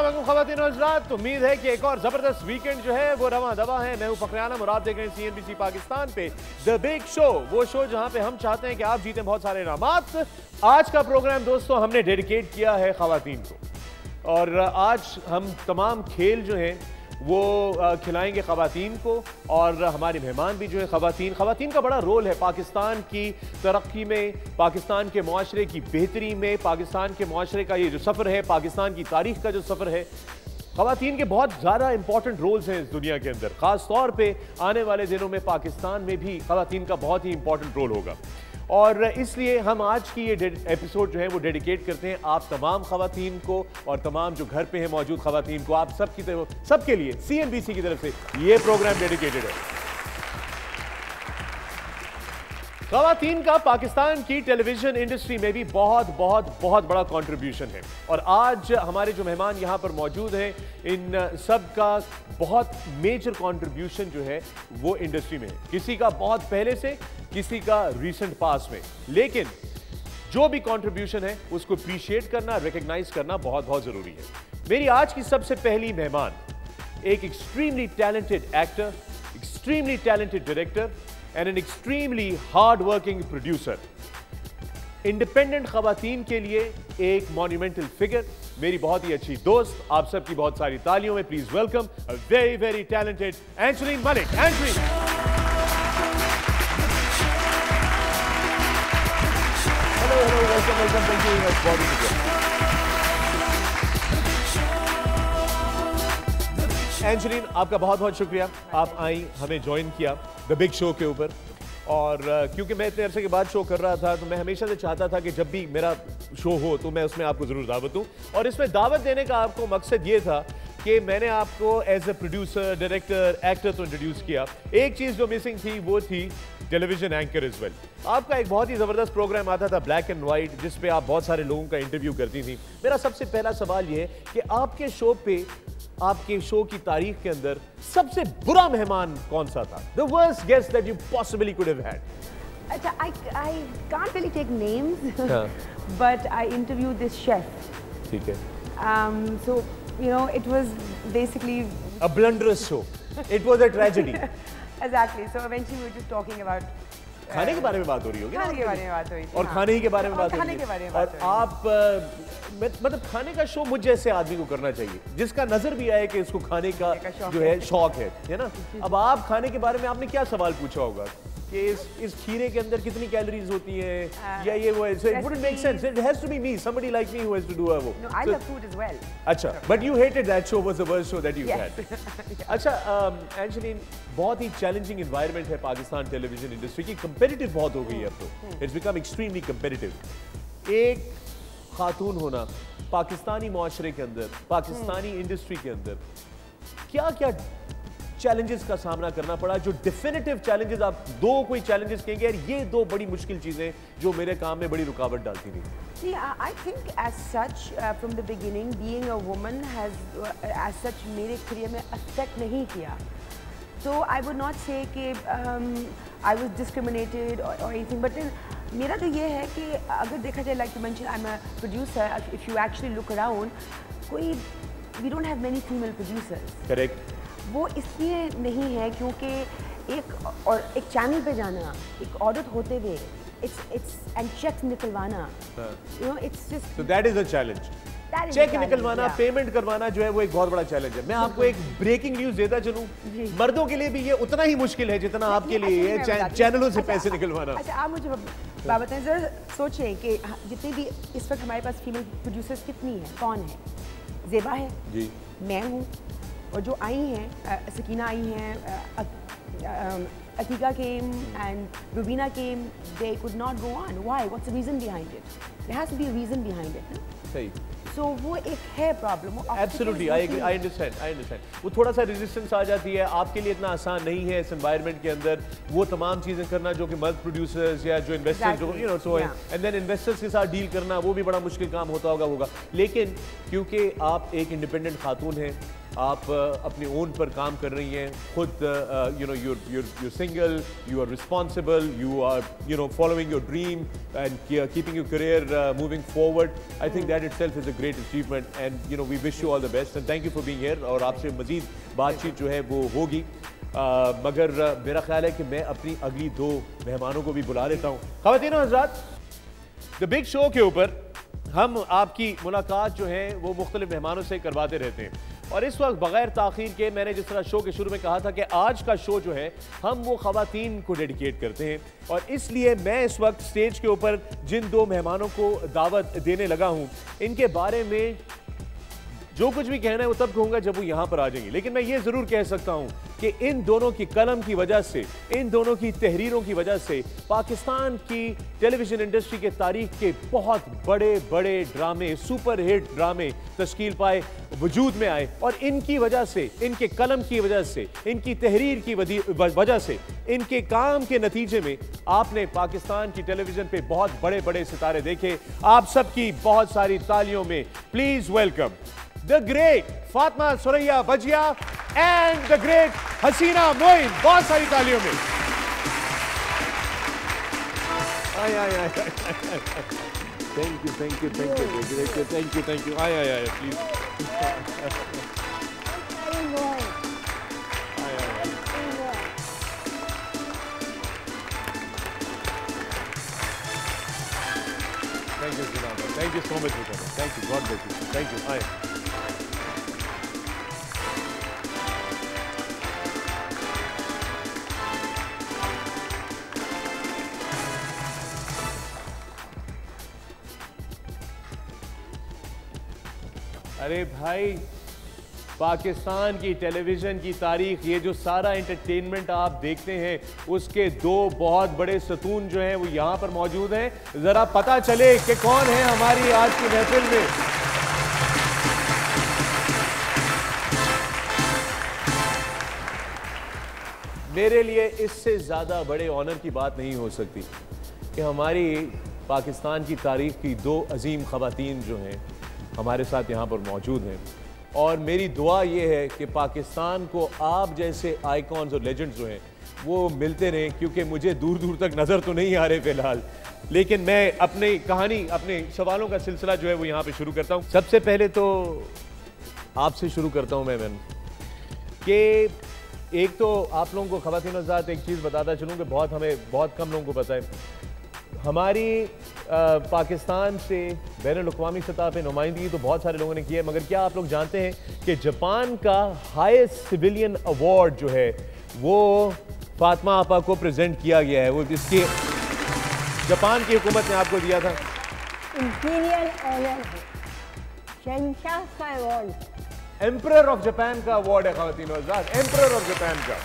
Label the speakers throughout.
Speaker 1: अस्सलाम वालेकुम ख़वातीन और हज़रात, उम्मीद है कि एक और ज़बरदस्त वीकेंड जो है वो रवां दवा है। मैं हूं फ़खर आलम और आप देख रहे हैं CNBC पाकिस्तान पे द बिग शो, वो शो जहां पे हम चाहते हैं कि आप जीतें बहुत सारे इनामात। आज का प्रोग्राम दोस्तों हमने डेडिकेट किया है ख़वातीन को और आज हम तमाम खेल जो हैं वो खिलाएंगे ख़वातीन को और हमारे मेहमान भी जो है ख़वातीन। ख़वातीन का बड़ा रोल है पाकिस्तान की तरक्की में, पाकिस्तान के मुआशरे की बेहतरी में, पाकिस्तान के मुआशरे का ये जो सफ़र है, पाकिस्तान की तारीख़ का जो सफ़र है, ख़वातीन के बहुत ज़्यादा इंपॉर्टेंट रोल्स हैं इस दुनिया के अंदर। ख़ास तौर पे आने वाले दिनों में पाकिस्तान में भी ख़वातीन का बहुत ही इंपॉर्टेंट रोल होगा और इसलिए हम आज की ये एपिसोड जो है वो डेडिकेट करते हैं आप तमाम ख़वातीन को और तमाम जो घर पे हैं मौजूद ख़वातीन को। आप सबकी तरफ, सबके लिए CNBC की तरफ से ये प्रोग्राम डेडिकेटेड है। ख़वातीन का पाकिस्तान की टेलीविजन इंडस्ट्री में भी बहुत बहुत बहुत बड़ा कंट्रीब्यूशन है और आज हमारे जो मेहमान यहाँ पर मौजूद हैं इन सब का बहुत मेजर कंट्रीब्यूशन जो है वो इंडस्ट्री में है। किसी का बहुत पहले से, किसी का रीसेंट पास में, लेकिन जो भी कंट्रीब्यूशन है उसको अप्रिशिएट करना, रिकॉग्नाइज करना बहुत बहुत जरूरी है। मेरी आज की सबसे पहली मेहमान एक extremely talented actor, extremely talented director and an extremely hard working producer, independent ख़वातीन के लिए एक मॉन्यूमेंटल फिगर, मेरी बहुत ही अच्छी दोस्त। आप सबकी बहुत सारी तालियों में please welcome a very very talented Angeline Malik. Angeline, hello hello, welcome welcome, thank you very much. Angeline, आपका बहुत बहुत शुक्रिया, आप आई, हमें ज्वाइन किया द बिग शो के ऊपर। और क्योंकि मैं इतने अरसे के बाद शो कर रहा था तो मैं हमेशा से चाहता था कि जब भी मेरा शो हो तो मैं उसमें आपको ज़रूर दावत दूं और इसमें दावत देने का आपको मकसद ये था कि मैंने आपको as a producer, director, actor तो इंट्रोड्यूस किया। एक चीज़ जो मिसिंग थी वो थी टेलीविजन एंकर एज वेल। आपका एक बहुत ही ज़बरदस्त प्रोग्राम आता था ब्लैक एंड वाइट जिस पे आप बहुत सारे लोगों का इंटरव्यू करती थी। मेरा सबसे पहला सवाल ये है कि आपके शो पे, आपके शो की तारीख के अंदर सबसे बुरा मेहमान कौन सा था? The worst guest that you possibly could have had.
Speaker 2: अच्छा, I can't really take names, but I interviewed this chef.
Speaker 1: ठीक है.
Speaker 2: So you know, it was basically
Speaker 1: a blunderous show. It was a tragedy.
Speaker 2: Exactly. So eventually we were just talking about
Speaker 1: खाने के बारे में बात हो रही होगी,
Speaker 2: खाने के बारे में बात हो रही थी,
Speaker 1: और खाने ही के बारे में बात हो रही है,
Speaker 2: खाने के बारे में
Speaker 1: और आप मतलब खाने का शो मुझ जैसे आदमी को करना चाहिए जिसका नजर भी आए कि इसको खाने का जो है शौक है ना। अब आप खाने के बारे में आपने क्या सवाल पूछा होगा कि इस खीरे के अंदर कितनी कैलोरीज होती हैं या ये वो है, so it wouldn't make sense. It has to be me, somebody like me who has to do वो.
Speaker 2: No, I love food as well.
Speaker 1: अच्छा, but you hated that show, was the worst show that you had. अच्छा, Angeline, बहुत ही challenging environment है Pakistan television industry की, competitive बहुत हो गई है अब तो, इट्स बिकम एक्सट्रीमली कंपेटिटिव। एक खातून होना पाकिस्तानी मुआशरे के अंदर, पाकिस्तानी इंडस्ट्री के अंदर क्या क्या चैलेंजेस का सामना करना पड़ा, जो डेफिनेटिव चैलेंजेस आप दो कोई चैलेंजेस कहेंगे यार ये दो बड़ी मुश्किल चीजें जो मेरे काम में बड़ी रुकावट डालती थी?
Speaker 2: See, I think as such from the beginning being a woman has as such मेरे करियर में affect नहीं किया। So I would not say कि I was discriminated or anything, but then मेरा तो ये है कि अगर देखा जाए, like you mentioned, I'm a producer. If you actually look around, कोई we don't have many female producers.
Speaker 1: Correct.
Speaker 2: वो इसलिए नहीं है क्योंकि एक चैनल पे जाना, एक ऑडिट होते हुए, it's and चेक निकलवाना, you know, it's just
Speaker 1: so that is a challenge. Check निकलवाना, पेमेंट करवाना जो है वो एक बहुत बड़ा चैलेंज है। मैं आपको एक ब्रेकिंग न्यूज देता चलूं, मर्दों के लिए भी ये उतना ही मुश्किल है जितना आपके लिए ये चैनलों से पैसे निकलवाना।
Speaker 2: अच्छा, आप मुझे बात बताएं, जरा सोचें कि जितनी भी इस वक्त हमारे पास फीमेल प्रोड्यूसर्स कितनी हैं, कौन है? ज़ेबा है जी, मैं हूँ, और जो आई हैं सकीना आई हैं, Atika came and Rubina came, they could not go on. Why? What's the reason behind it? There has to be a reason behind it.
Speaker 1: सही।
Speaker 2: So वो एक है प्रॉब्लम।
Speaker 1: Absolutely, I understand. वो थोड़ा सा रेजिस्टेंस आ जाती है, आपके लिए इतना आसान नहीं है इस एनवायरनमेंट के अंदर वो तमाम चीज़ें करना जो कि मर्द प्रोड्यूसर्स या जो इन्वेस्टर्स जो you know so and then investors के साथ डील करना वो भी बड़ा मुश्किल काम होगा। लेकिन क्योंकि आप एक इंडिपेंडेंट खातून हैं, आप अपने ओन पर काम कर रही हैं, खुद you know you're single, you are responsible, you are following your dream and keeping your career moving forward. I think that itself is a great achievement and we wish you all the best and thank you for being here. और आपसे मजीद बातचीत जो है वो होगी, मगर मेरा ख्याल है कि मैं अपनी अगली 2 मेहमानों को भी बुला लेता हूँ। ख़वातीन और हज़रात, द बिग शो के ऊपर हम आपकी मुलाकात जो है वो मुख्तलिफ मेहमानों से करवाते रहते हैं और इस वक्त बगैर ताख़ीर के मैंने जिस तरह शो के शुरू में कहा था कि आज का शो जो है हम वो ख़वातीन को डेडिकेट करते हैं और इसलिए मैं इस वक्त स्टेज के ऊपर जिन 2 मेहमानों को दावत देने लगा हूँ इनके बारे में जो कुछ भी कहना है वो तब कहूँगा जब वो यहाँ पर आ जाएंगे, लेकिन मैं ये ज़रूर कह सकता हूँ कि इन दोनों की कलम की वजह से, इन दोनों की तहरीरों की वजह से पाकिस्तान की टेलीविज़न इंडस्ट्री के तारीख के बहुत बड़े बड़े ड्रामे, सुपर हिट ड्रामे तश्कील पाए, वजूद में आए और इनकी वजह से, इनके कलम की वजह से, इनकी तहरीर की वजह से, इनके काम के नतीजे में आपने पाकिस्तान की टेलीविज़न पे बहुत बड़े बड़े सितारे देखे। आप सबकी बहुत सारी तालियों में please welcome the great Fatma Suraya Bajia and the great Hasina Moin. बहुत सारी तालियों में। आय thank you I please। Thank you Sinama, thank you so much for coming, thank you, God bless you, thank you, आय। अरे भाई, पाकिस्तान की television की तारीख, ये जो सारा एंटरटेनमेंट आप देखते हैं उसके 2 बहुत बड़े सतून जो हैं वो यहाँ पर मौजूद हैं। ज़रा पता चले कि कौन है हमारी आज की महफिल में। मेरे लिए इससे ज़्यादा बड़े ऑनर की बात नहीं हो सकती कि हमारी पाकिस्तान की तारीख की 2 अजीम ख़वातीन जो हैं हमारे साथ यहाँ पर मौजूद हैं और मेरी दुआ ये है कि पाकिस्तान को आप जैसे आइकॉन्स और लेजेंड्स जो हैं वो मिलते रहें, क्योंकि मुझे दूर दूर तक नज़र तो नहीं आ रहे फ़िलहाल, लेकिन मैं अपनी कहानी, अपने सवालों का सिलसिला जो है वो यहाँ पे शुरू करता हूँ। सबसे पहले तो आपसे शुरू करता हूँ मैं मैम कि एक तो आप लोगों को ख़वातीन के साथ एक चीज़ बताता चलूँ कि हमें बहुत कम लोगों को पता है, हमारी पाकिस्तान से बैनुल-अक़वामी सतह पे नुमाइंदगी तो बहुत सारे लोगों ने की है, मगर क्या आप लोग जानते हैं कि जापान का हाईएस्ट सिविलियन अवार्ड जो है वो फातिमा आपा को प्रेजेंट किया गया है। वो इसके जापान की हुकूमत ने आपको दिया था।
Speaker 3: इंपीरियल ऑनर है, शहंशाह का अवार्ड,
Speaker 1: एम्परर ऑफ जापान का अवार्ड है ख़वातीन और हज़रात, एम्परर ऑफ जापान का।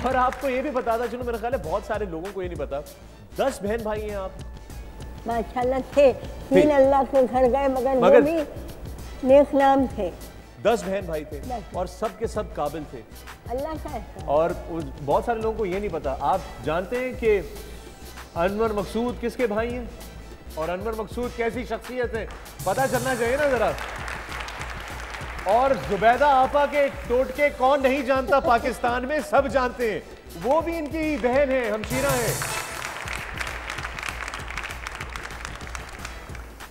Speaker 1: और आपको ये भी बताता चलो, मेरा ख्याल है बहुत सारे लोगों को ये नहीं पता, 10 बहन भाई हैं आप।
Speaker 3: माशाल्लाह थे, 3 अल्लाह के घर गए मगर वो भी नेक नाम थे।
Speaker 1: 10 बहन भाई थे और सब के सब काबिल थे,
Speaker 3: अल्लाह का एहसान।
Speaker 1: और बहुत सारे लोगों को ये नहीं पता। आप जानते हैं कि अनवर मकसूद किसके भाई हैं और अनवर मकसूद कैसी शख्सियत है, पता चलना चाहिए ना जरा। और जुबैदा आपा के टोटके कौन नहीं जानता, पाकिस्तान में सब जानते हैं, वो भी इनकी बहन है, हमशीरा है।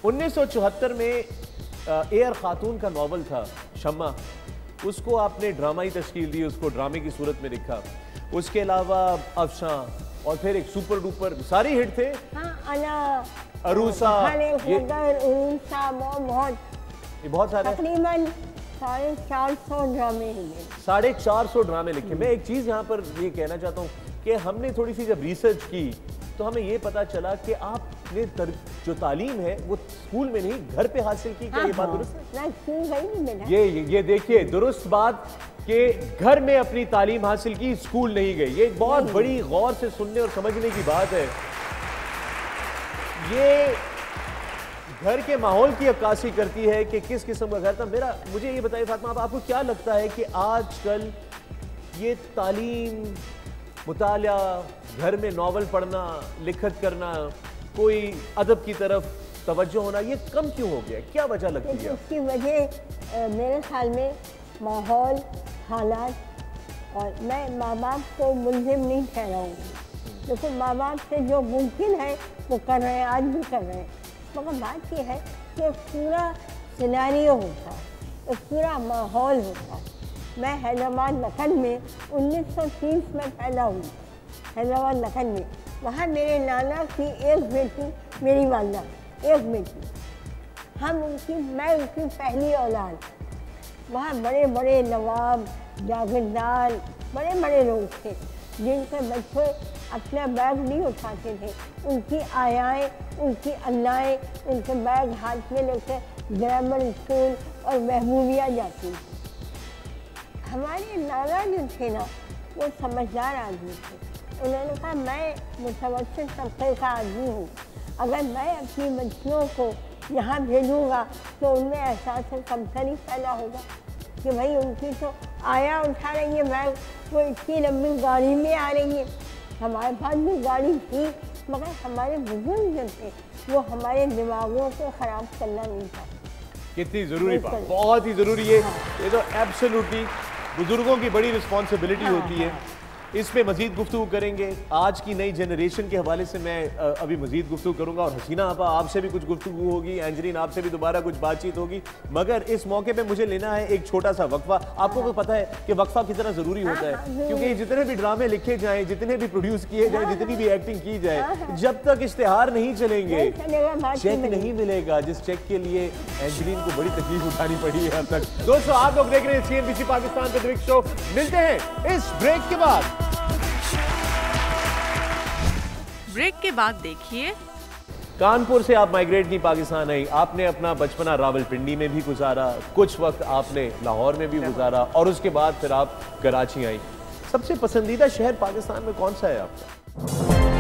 Speaker 1: 1974 में एयर खातून का नॉवल था शम्मा, उसको आपने ड्रामाई तश्कील दी, उसको ड्रामे की सूरत में लिखा। उसके अलावा अफशां और फिर एक सुपर डुपर सारी हिट थे।
Speaker 3: हाँ,
Speaker 1: अरूसा, बहुत सारे,
Speaker 3: तकरीबन 450 ड्रामे लिखे।
Speaker 1: 450 ड्रामे लिखे। मैं एक चीज़ यहाँ पर ये कहना चाहता हूँ कि हमने थोड़ी सी जब रिसर्च की तो हमें ये पता चला कि आपने जो तालीम है वो स्कूल में नहीं घर पे हासिल की। क्या ये बात दुरुस्त है? ये देखिए, दुरुस्त बात कि घर में अपनी तालीम हासिल की, स्कूल नहीं गई। ये एक बहुत बड़ी गौर से सुनने और समझने की बात है। ये घर के माहौल की अक्कासी करती है कि किस किस्म का घर था। मुझे ये बताइए फातिमा, आपको क्या लगता है कि आजकल ये तालीम, मुतालिया, घर में नावल पढ़ना, लिखत करना, कोई अदब की तरफ तवज्जो होना ये कम क्यों हो गया, क्या वजह लगती है?
Speaker 3: उसकी वजह मेरे ख्याल में माहौल, हालात, और मैं माँ बाप को मुल्ज़िम नहीं ठहराऊँगी। देखो माँ बाप से जो मुमकिन है वो कर रहे हैं, आज भी कर रहे हैं, मगर बात ये है कि पूरा सिनेरियो होता है, एक पूरा माहौल होता है। मैं हैदराबाद नखन में 1930 में पैदा हुई, हैदराबाद नखन में। वहाँ मेरे नाना की एक बेटी, मेरी वालदा एक बेटी, मैं उनकी पहली औलाद। वहाँ बड़े बड़े नवाब, जागीरदार, बड़े बड़े लोग थे जिनके बच्चे अपना बैग नहीं उठाते थे। उनकी आयाएँ, उनकी अन्नाएँ उनके बैग हाथ में लेकर ग्रामर स्कूल और महबूबिया जाती थी। हमारे नाना जो थे ना, वो समझदार आदमी थे। उन्होंने कहा मैं मुतवस्सित तबके का आदमी हूँ, अगर मैं अपनी बच्चियों को यहाँ भेजूँगा तो उनमें एहसास कमतरी पैदा होगा कि भाई उनकी तो आया उठा रही है बैग, वो इतनी लंबी गाड़ी में आ रही है। हमारे पास भी गाड़ी थी, मगर हमारे बुजुर्ग जो थे वो हमारे दिमागों को ख़राब करना नहीं था।
Speaker 1: कितनी ज़रूरी बात, बहुत ही ज़रूरी है। ये तो एब्सोल्युटली बुजुर्गों की बड़ी रिस्पॉन्सिबिलिटी होती है। इस पे मजीद गुफ्तगू करेंगे। आज की नई जनरेशन के हवाले से मैं अभी मजीद गुफ्तगू करूंगा, और हसीना आपा आपसे भी कुछ गुफ्तगू होगी, एंजलीन आपसे भी दोबारा कुछ बातचीत होगी। मगर इस मौके पे मुझे लेना है एक छोटा सा वक्फा। आपको को पता है कि वक्फा कितना ज़रूरी होता है, क्योंकि जितने भी ड्रामे लिखे जाएँ, जितने भी प्रोड्यूस किए जाएँ, जितनी भी एक्टिंग की जाए, जब तक इश्तेहार नहीं चलेंगे, चेक नहीं मिलेगा, जिस चेक के लिए एंजलीन को बड़ी तकलीफ उठानी पड़ी है अब तक। दोस्तों आप लोग देख रहे हैं CNBC पाकिस्तान पे द बिग शो। मिलते हैं इस ब्रेक के बाद।
Speaker 4: ब्रेक के बाद देखिए,
Speaker 1: कानपुर से आप माइग्रेट की पाकिस्तान आई, आपने अपना बचपना रावलपिंडी में भी गुजारा, कुछ वक्त आपने लाहौर में भी गुजारा, और उसके बाद फिर आप कराची आई। सबसे पसंदीदा शहर पाकिस्तान में कौन सा है आपका?